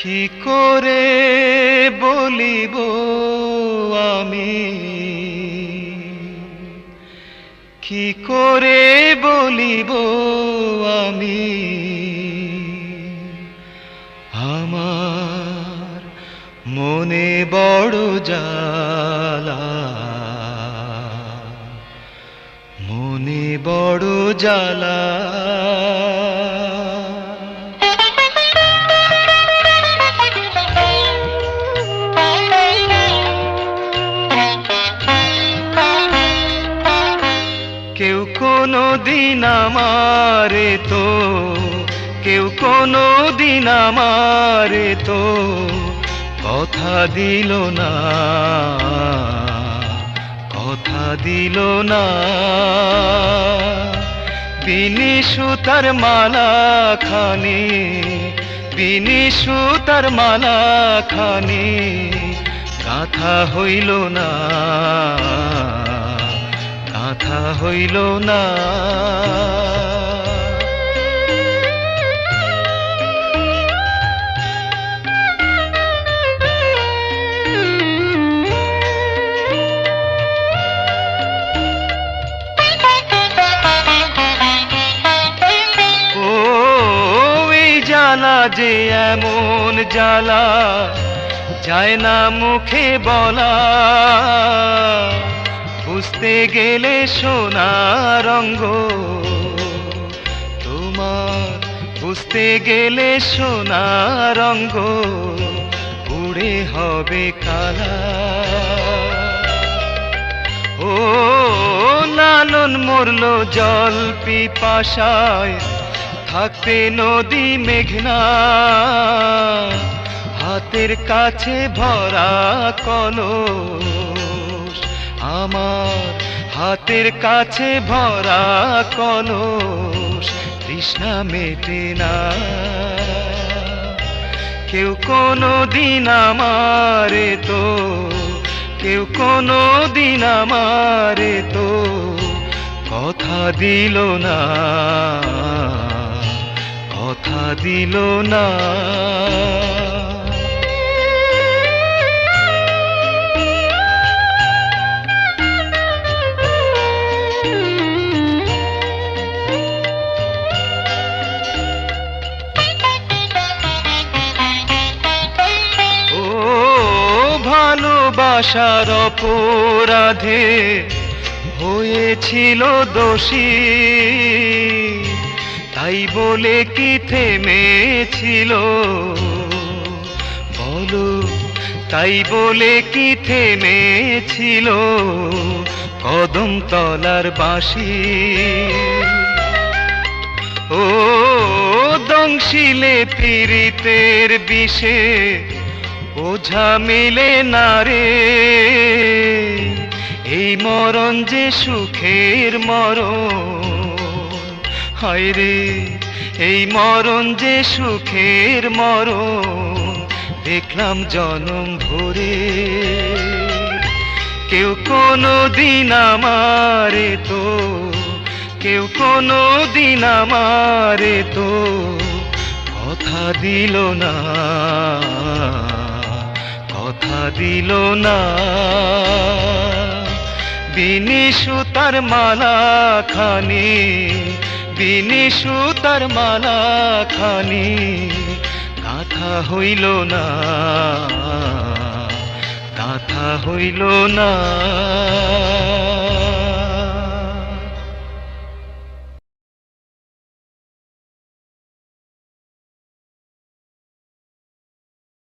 কি করে বলিব আমি, কি করে বলিব আমি, আমার মনে বড় জ্বালা, মনে বড় জ্বালা। কেউ কোনো দিন আমারে তো, কেউ কোনো দিন আমারে তো কথা দিল না, কথা দিল না। বিনি সুতার মালা খানি, বিনি সুতার মালা খানি গাঁথা হইল না, গাঁথা হইল না। ও এই জ্বালা যে এমন জ্বালা যায় না মুখে বলা, বুঝতে গেলে সোনার রঙ্গ তোমার, বুঝতে গেলে সোনার রঙ্গ পুড়ে হবে কালা। ও লালন মরল জল পিপাসায়, থাকতে নদী মেঘনা, হাতের কাছে ভরা কলস, আমার হাতের কাছে ভরা কলস তৃষ্ণা মেটে না। কেউ কোনো দিন আমারে তো, কেউ কোনো দিন আমারে তো কথা দিল না, কথা দিল না। ভালোবাসার অপরাধে হয়েছিল দোষী, তাই বলে কি থেমেছিল বলো, তাই বলে কি থেমেছিল কদম তলার বাঁশি। ও দংশিলে পীড়িতের বিষে ওঝা মিলে না রে, এই মরণ যে সুখের মরণ, হায় রে এই মরণ যে সুখের মরণ দেখলাম জনম ভরে। কেউ কোনো দিন আমারে তো, কেউ কোনো দিন আমারে তো কথা দিল না, কথা দিল না। বিনি সুতার মালা খানি, বিনি সুতার মালা খানি গাঁথা হইল না, গাঁথা হইল না।